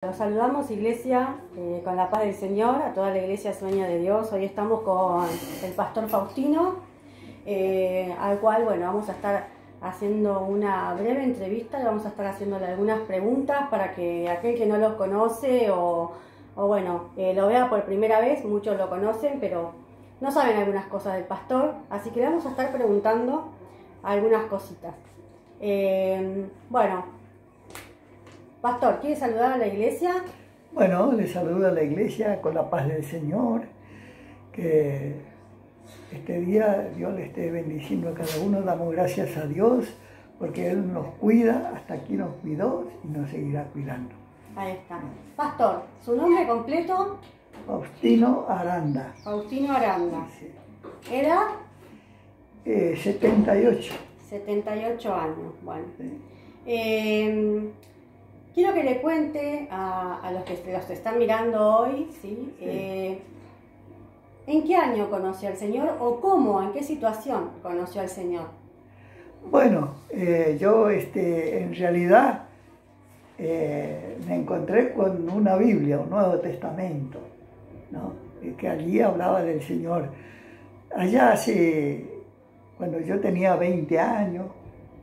Los saludamos, iglesia, con la paz del Señor, a toda la iglesia Sueño de Dios. Hoy estamos con el pastor Faustino, al cual, bueno, vamos a estar haciendo una breve entrevista y vamos a estar haciéndole algunas preguntas para que aquel que no lo conoce o bueno, lo vea por primera vez. Muchos lo conocen, pero no saben algunas cosas del pastor, así que le vamos a estar preguntando algunas cositas. Bueno, pastor, ¿quiere saludar a la iglesia? Bueno, les saludo a la iglesia con la paz del Señor, que este día Dios le esté bendiciendo a cada uno. Damos gracias a Dios porque Él nos cuida, hasta aquí nos cuidó y nos seguirá cuidando. Ahí está. Pastor, ¿su nombre completo? Faustino Aranda. Faustino Aranda. Sí. ¿Edad? 78. 78 años, bueno. Sí. Quiero que le cuente a los que los están mirando hoy, ¿sí? Sí. ¿En qué año conoció al Señor o cómo, en qué situación conoció al Señor? Bueno, yo en realidad me encontré con una Biblia, un Nuevo Testamento, ¿no? Que allí hablaba del Señor. Allá cuando yo tenía 20 años,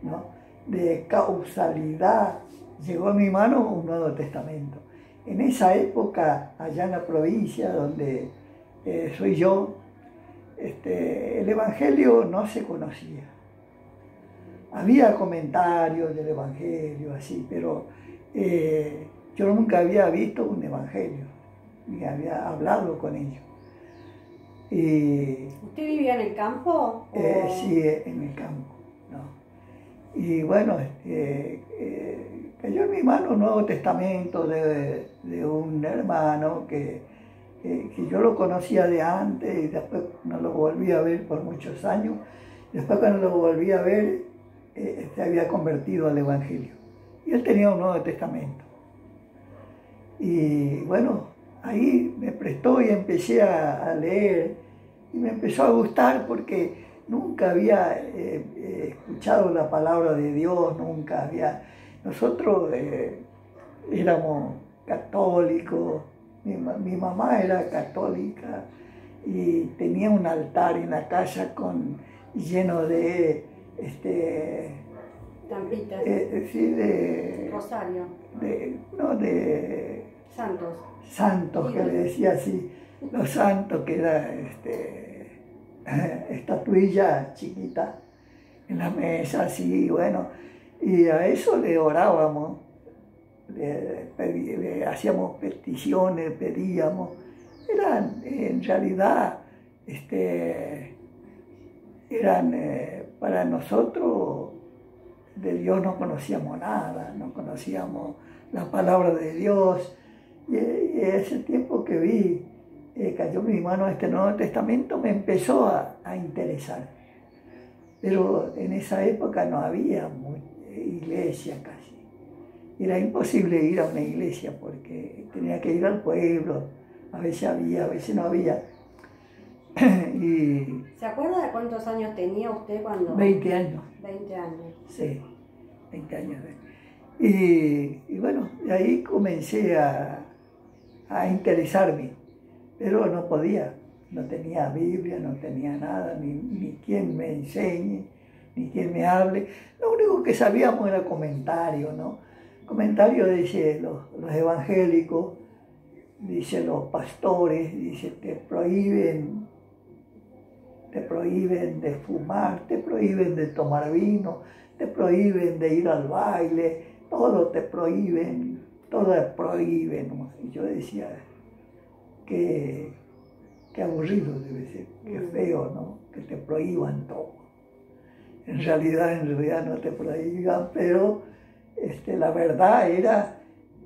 ¿no? De causalidad, llegó a mi mano un Nuevo Testamento. En esa época, allá en la provincia donde soy yo, el Evangelio no se conocía. Había comentarios del Evangelio, así, pero yo nunca había visto un Evangelio, ni había hablado con ellos. ¿Usted vivía en el campo? Sí, en el campo, ¿no? Y bueno, cayó en mi mano un Nuevo Testamento de un hermano que yo lo conocía de antes y después no lo volví a ver por muchos años. Después cuando lo volví a ver, se había convertido al Evangelio. Y él tenía un Nuevo Testamento. Y bueno, ahí me prestó y empecé a leer. Y me empezó a gustar porque nunca había escuchado la palabra de Dios, nunca había... Nosotros éramos católicos, mi mamá era católica y tenía un altar en la casa lleno de... Tampitas. Sí, de... Rosario. De Santos. Santos, que le decía así, los santos, que era estatuilla chiquita en la mesa, así, bueno, y a eso le orábamos, le hacíamos peticiones, pedíamos. Eran, en realidad, eran para nosotros, de Dios no conocíamos nada, no conocíamos la palabra de Dios, y ese tiempo que vi, cayó en mi mano este Nuevo Testamento, me empezó a interesar. Pero en esa época no había iglesia casi. Era imposible ir a una iglesia porque tenía que ir al pueblo. A veces había, a veces no había. Y ¿Se acuerda de cuántos años tenía usted cuando...? 20 años. 20 años. Sí, 20 años. Y bueno, de ahí comencé a interesarme. Pero no podía, no tenía Biblia, no tenía nada, ni quien me enseñe, ni quien me hable. Lo único que sabíamos era comentario, ¿no? Comentario, dice los evangélicos, dice los pastores, dice te prohíben de fumar, te prohíben de tomar vino, te prohíben de ir al baile, todo te prohíben, todo es prohíben, ¿no? Y yo decía... Qué aburrido debe ser, qué feo, ¿no? Que te prohíban todo. En realidad no te prohíban, pero la verdad era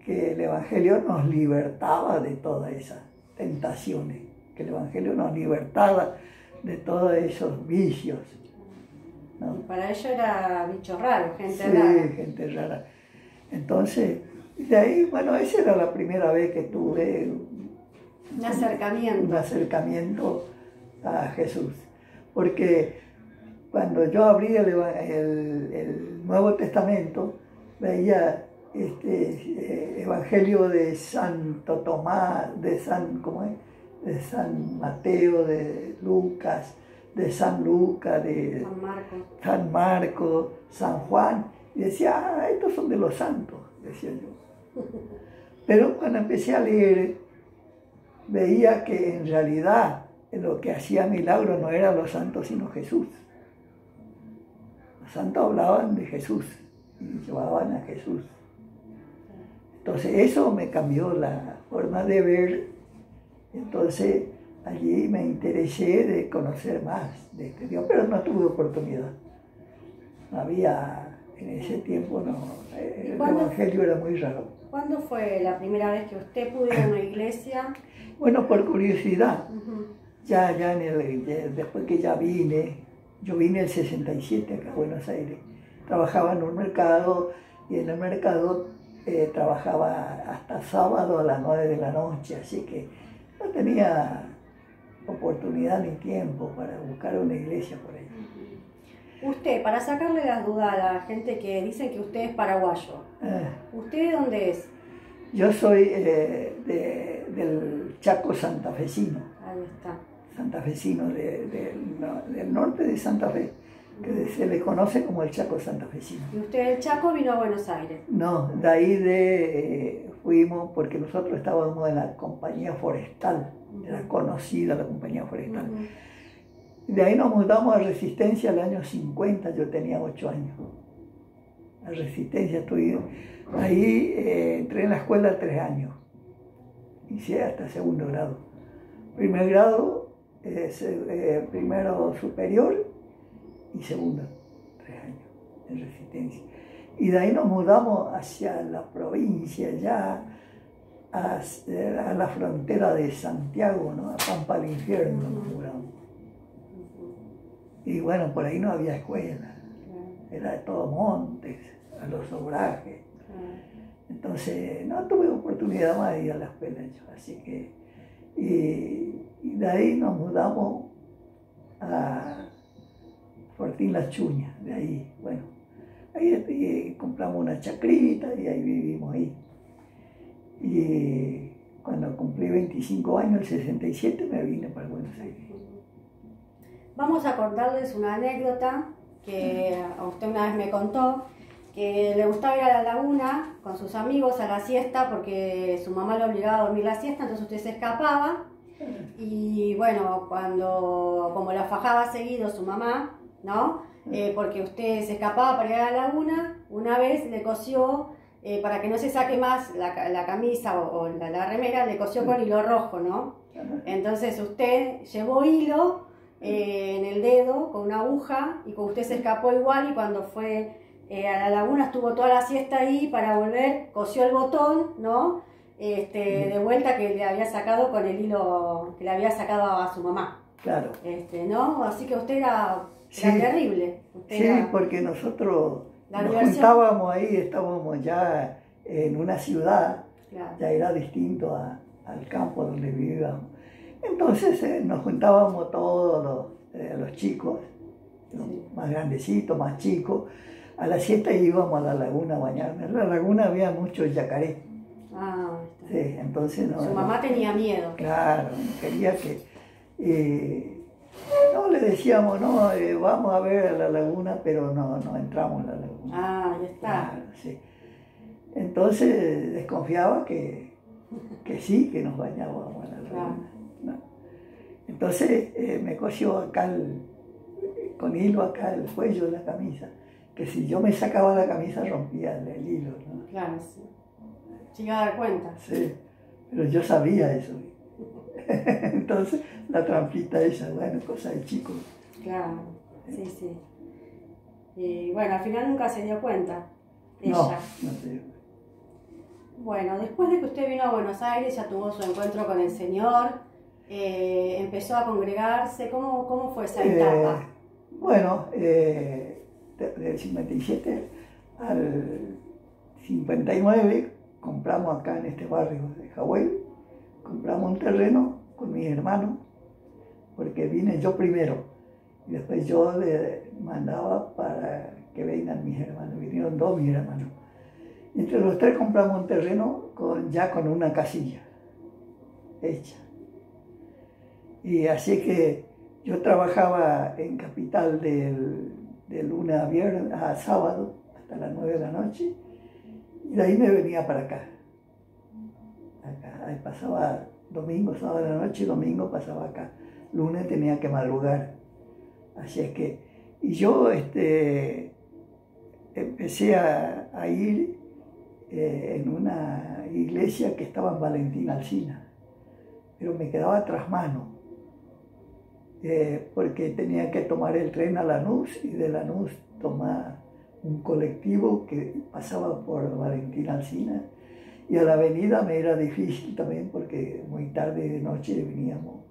que el Evangelio nos libertaba de todas esas tentaciones, que el Evangelio nos libertaba de todos esos vicios, ¿no? Y para ello era bicho raro, gente rara. Sí, gente rara. Entonces, de ahí, bueno, esa era la primera vez que tuve un acercamiento a Jesús. Porque cuando yo abrí el Nuevo Testamento, veía Evangelio de Santo Tomás, de San, ¿cómo es? De San Mateo, de Lucas, de San Lucas, de San Marco, San Juan, y decía, ah, estos son de los santos, decía yo. Pero cuando empecé a leer, veía que en realidad lo que hacía milagros no eran los santos, sino Jesús. Los santos hablaban de Jesús y llevaban a Jesús. Entonces eso me cambió la forma de ver. Entonces allí me interesé de conocer más de este Dios, pero no tuve oportunidad. No había, en ese tiempo no, el evangelio era muy raro. ¿Cuándo fue la primera vez que usted pudo ir a una iglesia? Bueno, por curiosidad. Ya después que ya vine, yo vine el 67 acá a Buenos Aires. Trabajaba en un mercado y en el mercado trabajaba hasta sábado a las 9 de la noche, así que no tenía oportunidad ni tiempo para buscar una iglesia por ahí. Usted, para sacarle las dudas a la gente que dice que usted es paraguayo, ¿usted de dónde es? Yo soy del Chaco santafesino. Ahí está. Santafesino, del norte de Santa Fe, que se le conoce como el Chaco santafesino. ¿Y usted del Chaco vino a Buenos Aires? No, de ahí fuimos porque nosotros estábamos en la compañía forestal, era conocida la compañía forestal. De ahí nos mudamos a Resistencia el año 50, yo tenía 8 años. A Resistencia estuve ahí, entré en la escuela 3 años, hice hasta segundo grado. Primer grado, primero superior y segundo, 3 años en Resistencia. Y de ahí nos mudamos hacia la provincia, ya a la frontera de Santiago, ¿no? A Pampa del Infierno nos mudamos. Y bueno, por ahí no había escuela, era de todo montes, a los obrajes. Entonces no tuve oportunidad más de ir a la escuela yo, así que, y de ahí nos mudamos a Fortín Las Chuñas, de ahí, bueno, ahí compramos una chacrita y ahí vivimos ahí. Y cuando cumplí 25 años, el 67, me vine para Buenos Aires. Vamos a contarles una anécdota que usted una vez me contó, que le gustaba ir a la laguna con sus amigos a la siesta porque su mamá lo obligaba a dormir la siesta, entonces usted se escapaba y bueno, como la fajaba seguido su mamá, ¿no? Porque usted se escapaba para ir a la laguna, una vez le cosió, para que no se saque más la camisa o la remera, le cosió con hilo rojo, ¿no? Entonces usted llevó hilo en el dedo con una aguja y usted se escapó igual y cuando fue a la laguna estuvo toda la siesta ahí para volver, cosió el botón, ¿no? De vuelta que le había sacado con el hilo que le había sacado a su mamá. Claro. ¿No? Así que usted era terrible. Sí, porque nosotros nos juntábamos ahí, estábamos ya en una ciudad, claro. Ya era distinto al campo donde vivíamos. Entonces nos juntábamos todos los chicos, los más grandecitos, más chicos. A la siesta íbamos a la laguna a bañarnos. En la laguna había muchos yacarés. Ah, sí, entonces no. Su mamá tenía miedo. Claro, quería que. No, le decíamos, no, vamos a ver a la laguna, pero no entramos a la laguna. Ah, ya está. Claro, sí. Entonces desconfiaba que sí, que nos bañábamos a la laguna. Claro. No. Entonces me cosió acá con hilo acá el cuello de la camisa, que si yo me sacaba la camisa rompía el hilo, ¿no? Claro, sí. Se iba a dar cuenta. Sí, pero yo sabía eso. Entonces la trampita esa, bueno, cosa de chico. Claro, sí, sí. Y bueno, al final nunca se dio cuenta. Ella. No se dio cuenta. Bueno, después de que usted vino a Buenos Aires, ya tuvo su encuentro con el Señor, empezó a congregarse. ¿Cómo fue esa etapa? Bueno, del 57 al 59 compramos acá en este barrio de Jahuel, compramos un terreno con mis hermanos, porque vine yo primero y después yo le mandaba para que vengan mis hermanos, vinieron 2 mis hermanos. Entre los tres compramos un terreno ya con una casilla hecha. Y así que yo trabajaba en Capital de lunes a sábado hasta las 9 de la noche, y de ahí me venía para acá. Ahí pasaba domingo, sábado de la noche, y domingo pasaba acá. Lunes tenía que madrugar. Así es que, y yo empecé a ir en una iglesia que estaba en Valentín Alsina, pero me quedaba tras mano, porque tenía que tomar el tren a Lanús, y de Lanús tomar un colectivo que pasaba por Valentín Alsina, y a la avenida me era difícil también porque muy tarde de noche veníamos.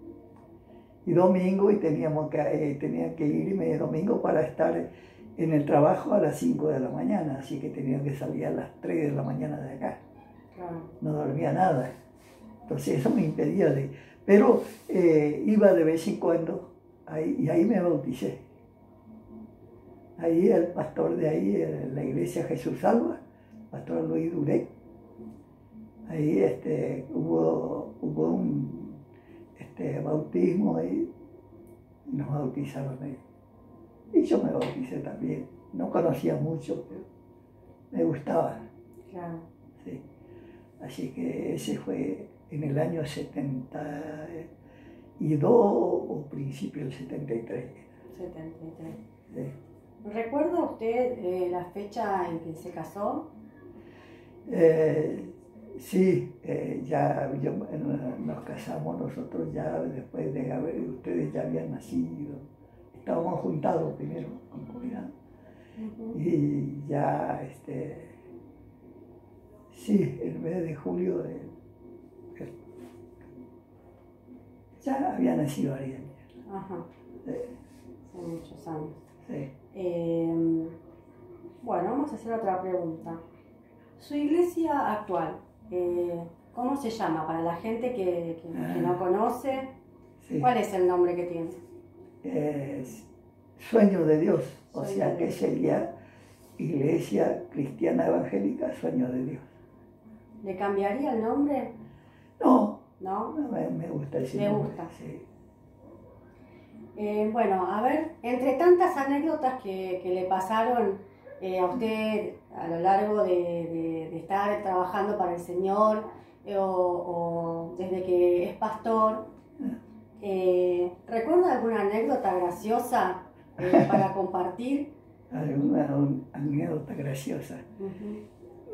Y domingo, y tenía que irme domingo para estar en el trabajo a las 5 de la mañana, así que tenía que salir a las 3 de la mañana de acá. Claro. No dormía nada. Entonces eso me impedía de... Pero iba de vez en cuando, y ahí me bauticé. Ahí el pastor de ahí, la iglesia Jesús Salva, pastor Luis Durek, ahí hubo un bautismo ahí, y nos bautizaron ahí. Y yo me bauticé también. No conocía mucho, pero me gustaba. Claro. Sí. Así que ese fue en el año 72 o principio del 73. 73. Sí. ¿Recuerda usted la fecha en que se casó? Sí, nos casamos nosotros ya después de ustedes ya habían nacido. Estábamos juntados primero con comunidad. Y ya, sí, el mes de julio ya había nacido Ariel. Ajá. Sí. Hace muchos años. Sí. Bueno, vamos a hacer otra pregunta. Su iglesia actual, ¿cómo se llama? Para la gente que no conoce, sí. ¿Cuál es el nombre que tiene? Sueño de Dios, o sea que sería Iglesia Cristiana Evangélica Sueño de Dios. ¿Le cambiaría el nombre? No. ¿No? Me gusta ese nombre. ¿Le gusta? Sí. Bueno, a ver, entre tantas anécdotas que le pasaron a usted a lo largo de estar trabajando para el Señor o desde que es pastor, ¿recuerda alguna anécdota graciosa para compartir? ¿Alguna anécdota graciosa?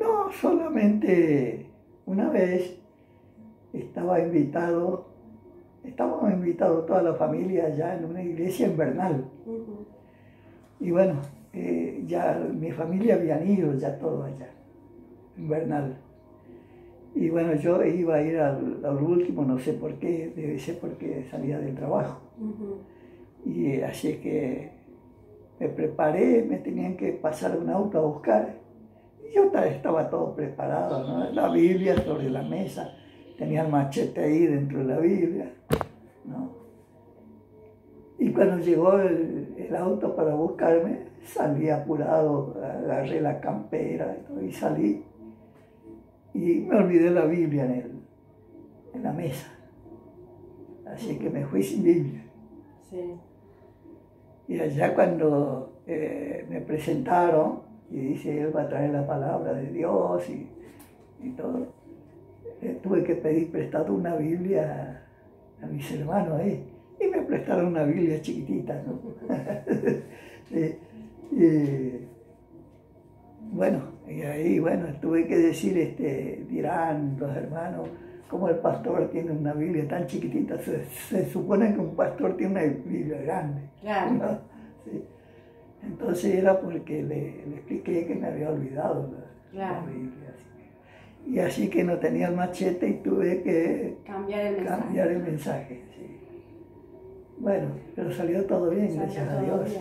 No, solamente una vez estábamos invitados toda la familia allá en una iglesia en Bernal. Y bueno, ya mi familia habían ido ya todo allá, en Bernal. Y bueno, yo iba a ir al último, no sé por qué, debe ser porque salía del trabajo. Y así que me preparé, me tenían que pasar un auto a buscar. Y yo estaba todo preparado, ¿no? La Biblia sobre la mesa, tenía el machete ahí dentro de la Biblia, ¿no? Y cuando llegó el auto para buscarme, salí apurado, agarré la campera y salí. Y me olvidé la Biblia en la mesa. Así que me fui sin Biblia. Sí. Y allá cuando me presentaron, y dice, él va a traer la palabra de Dios y todo, tuve que pedir prestado una Biblia a mis hermanos ahí. Y me prestaron una Biblia chiquitita, ¿no? Sí. Y bueno, y ahí, bueno, tuve que decir, dirán los hermanos, como el pastor tiene una Biblia tan chiquitita, se supone que un pastor tiene una Biblia grande. Claro. ¿No? Sí. Entonces era porque le expliqué que me había olvidado la Biblia. Y así que no tenía el machete y tuve que cambiar el mensaje. Sí. Bueno, pero salió todo bien, gracias a Dios. Sí.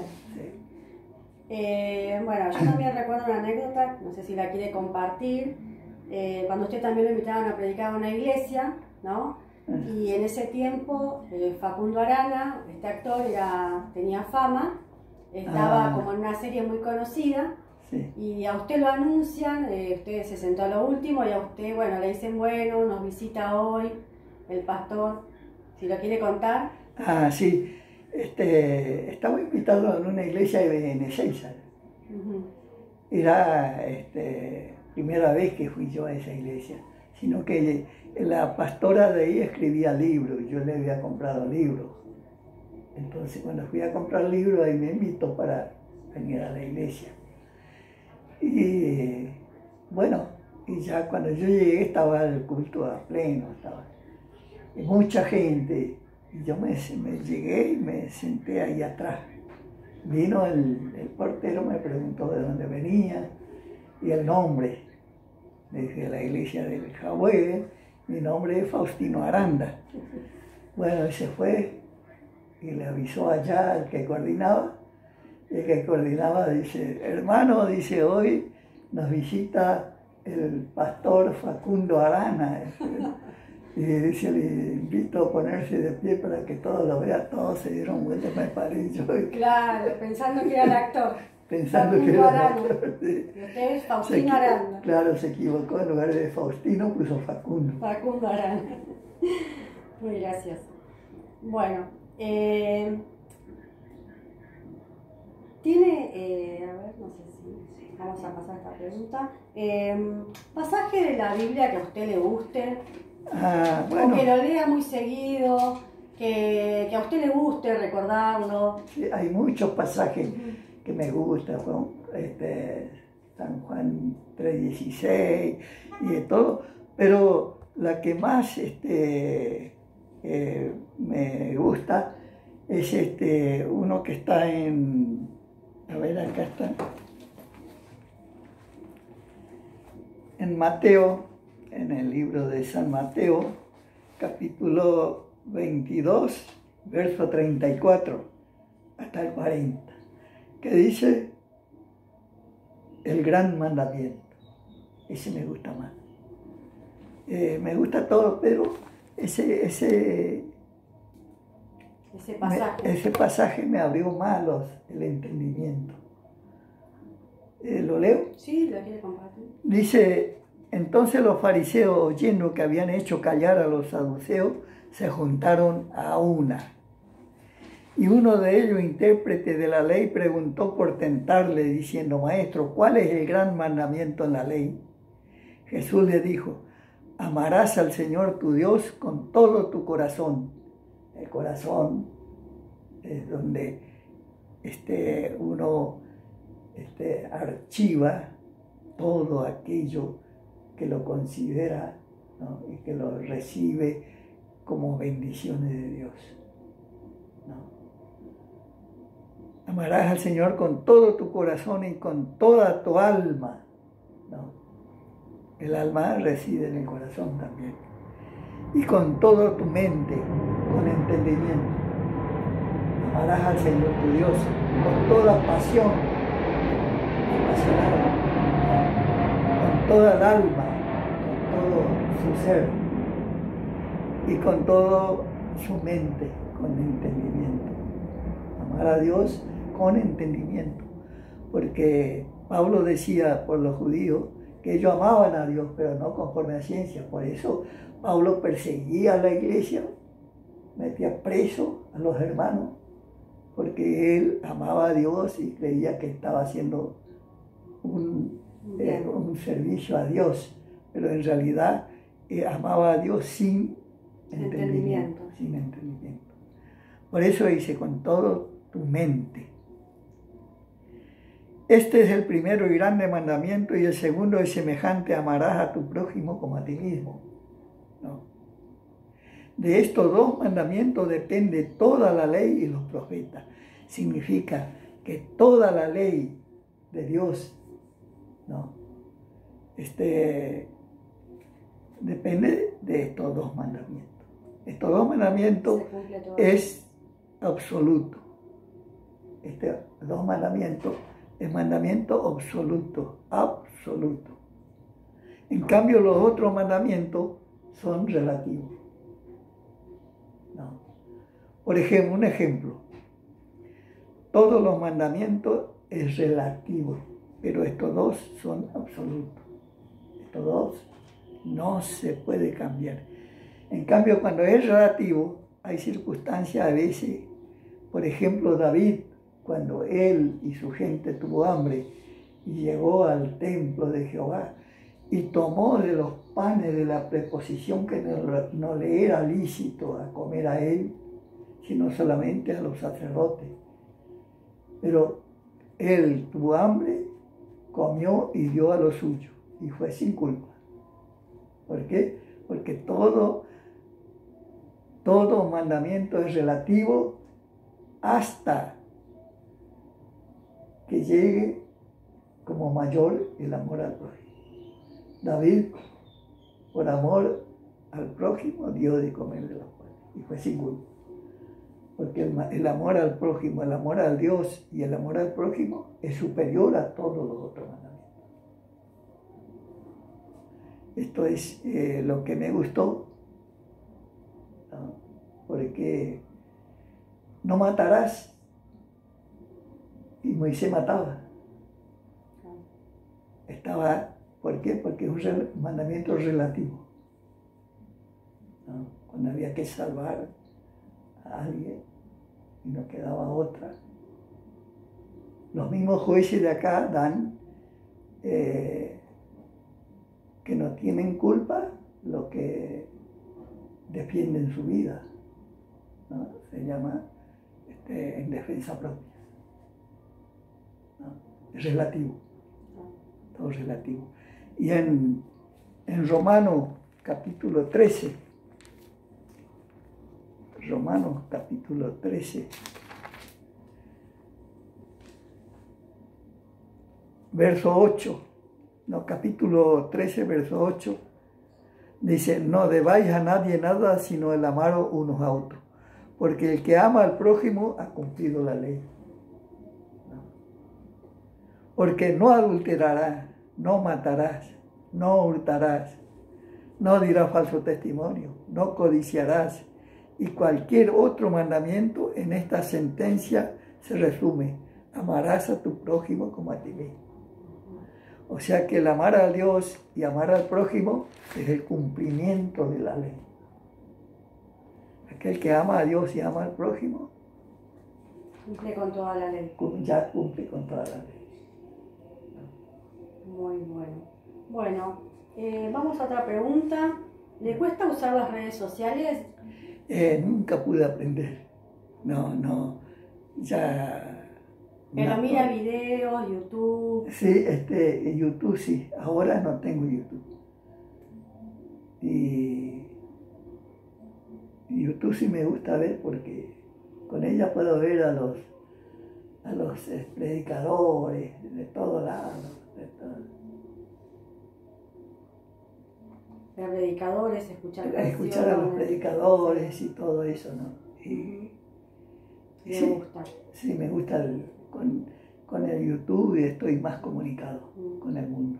Bueno, yo también recuerdo una anécdota, no sé si la quiere compartir, cuando usted también lo invitaban a predicar a una iglesia, ¿no? Y en ese tiempo Facundo Arana, este actor, tenía fama, estaba como en una serie muy conocida, Sí. Y a usted lo anuncian, usted se sentó a lo último y a usted, bueno, le dicen, bueno, nos visita hoy el pastor, si lo quiere contar. Ah, sí. Estaba invitado en una iglesia en Ezeiza. Era primera vez que fui yo a esa iglesia, sino que la pastora de ahí escribía libros, yo le había comprado libros. Entonces cuando fui a comprar libros, ahí me invitó para venir a la iglesia. Y bueno, y ya cuando yo llegué estaba el culto a pleno, estaba y mucha gente. Y yo me llegué y me senté ahí atrás. Vino el portero, me preguntó de dónde venía y el nombre. Desde la iglesia del Jahue, mi nombre es Faustino Aranda. Bueno, y se fue y le avisó allá al que coordinaba. Y el que coordinaba dice, hermano, dice, hoy nos visita el pastor Facundo Arana. Y dice, le invito a ponerse de pie para que todos lo vean. Todos se dieron vuelta, me paré yo. Claro, pensando que era el actor. Pensando Facundo que era Arana. el actor. Sí. Y usted es Faustino Aranda. Claro, se equivocó, en lugar de Faustino puso Facundo. Facundo Arana. Muy gracioso. Bueno, tiene, a ver, no sé si vamos a pasar esta pregunta. ¿Pasaje de la Biblia que a usted le guste? Bueno, O que lo lea muy seguido, que a usted le guste recordarlo. Sí, hay muchos pasajes que me gustan, San Juan 3:16 y de todo, pero la que más me gusta es uno que está a ver, acá está, en Mateo, en el libro de San Mateo, capítulo 22, verso 34 hasta el 40, que dice el gran mandamiento. Ese me gusta más. Me gusta todo, pero ese pasaje me abrió más el entendimiento. ¿Lo leo? Sí, lo quiere compartir. Dice, entonces los fariseos, oyendo que habían hecho callar a los saduceos, se juntaron a una. Y uno de ellos, intérprete de la ley, preguntó por tentarle, diciendo, Maestro, ¿cuál es el gran mandamiento en la ley? Jesús le dijo, amarás al Señor tu Dios con todo tu corazón. El corazón es donde uno archiva todo aquello que lo considera, ¿no? Y que lo recibe como bendiciones de Dios, ¿no? Amarás al Señor con todo tu corazón y con toda tu alma, ¿no? El alma reside en el corazón también. Y con toda tu mente, con entendimiento. Amarás al Señor tu Dios con toda pasión, apasionado, con toda el alma, con todo su ser y con todo su mente, con entendimiento. Amar a Dios con entendimiento, porque Pablo decía por los judíos que ellos amaban a Dios, pero no conforme a ciencia. Por eso Pablo perseguía a la iglesia, metía preso a los hermanos, porque él amaba a Dios y creía que estaba haciendo un servicio a Dios, pero en realidad amaba a Dios sin entendimiento. Sin entendimiento. Por eso dice, con todo tu mente. Este es el primero y grande mandamiento, y el segundo es semejante, amarás a tu prójimo como a ti mismo, ¿no? De estos dos mandamientos depende toda la ley y los profetas. Significa que toda la ley de Dios, ¿no? Depende de estos dos mandamientos. Estos dos mandamientos es absoluto. Estos dos mandamientos es mandamiento absoluto, absoluto. En cambio, los otros mandamientos son relativos, ¿no? Por ejemplo, un ejemplo. Todos los mandamientos es relativo, pero estos dos son absolutos. Estos dos no se puede cambiar. En cambio, cuando es relativo, hay circunstancias a veces, por ejemplo, David, cuando él y su gente tuvo hambre y llegó al templo de Jehová y tomó de los panes de la preposición que no le era lícito a comer a él, sino solamente a los sacerdotes. Pero él tuvo hambre, comió y dio a lo suyo, y fue sin culpa. ¿Por qué? Porque todo mandamiento es relativo hasta que llegue como mayor el amor al prójimo. David, por amor al prójimo, dio de comer de los panes, y fue sin culpa. Porque el amor al prójimo, el amor a Dios y el amor al prójimo es superior a todos los otros mandamientos. Esto es lo que me gustó, ¿no? Porque no matarás, y Moisés mataba. ¿Por qué? Porque es un mandamiento relativo, ¿no? Cuando había que salvar a alguien y no quedaba otra. Los mismos jueces de acá dan que no tienen culpa los que defienden su vida, ¿no? Se llama en defensa propia, ¿no? Es relativo, todo es relativo. Y en Romanos capítulo 13, verso 8, capítulo 13, verso 8, dice: no debáis a nadie nada sino el amaros unos a otros, porque el que ama al prójimo ha cumplido la ley. Porque no adulterarás, no matarás, no hurtarás, no dirás falso testimonio, no codiciarás, y cualquier otro mandamiento en esta sentencia se resume: amarás a tu prójimo como a ti mismo. O sea que el amar a Dios y amar al prójimo es el cumplimiento de la ley. Aquel que ama a Dios y ama al prójimo cumple con toda la ley. Ya cumple con toda la ley. Muy bueno. Bueno, vamos a otra pregunta. ¿Le cuesta usar las redes sociales? Nunca pude aprender. No, ya... Pero mira videos, YouTube. Sí, YouTube sí. Ahora no tengo YouTube. Y YouTube sí me gusta ver porque con ella puedo ver a los predicadores de todos lados. Ver predicadores, escuchar a los predicadores y todo eso, ¿no? Y me gusta. Sí, me gusta con el YouTube, y estoy más comunicado con el mundo.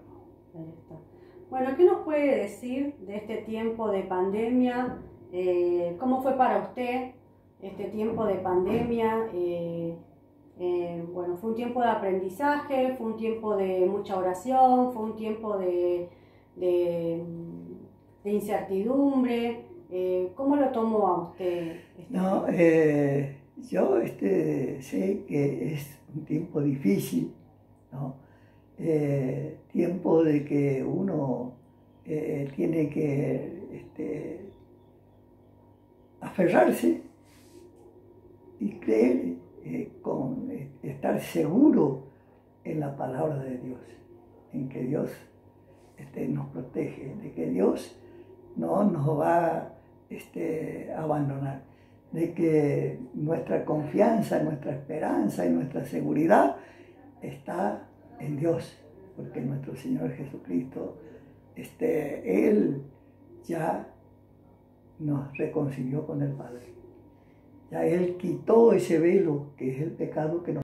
Ahí está. Bueno, ¿qué nos puede decir de este tiempo de pandemia? ¿Cómo fue para usted este tiempo de pandemia? Bueno, fue un tiempo de aprendizaje, fue un tiempo de mucha oración, fue un tiempo de incertidumbre. ¿Cómo lo tomó a usted? No, yo sé que es un tiempo difícil, ¿no? Tiempo de que uno tiene que aferrarse y creer, estar seguro en la palabra de Dios, en que Dios nos protege, de que Dios no nos va a abandonar, de que nuestra confianza, nuestra esperanza y nuestra seguridad está en Dios, porque nuestro Señor Jesucristo, Él ya nos reconcilió con el Padre. Ya Él quitó ese velo que es el pecado que nos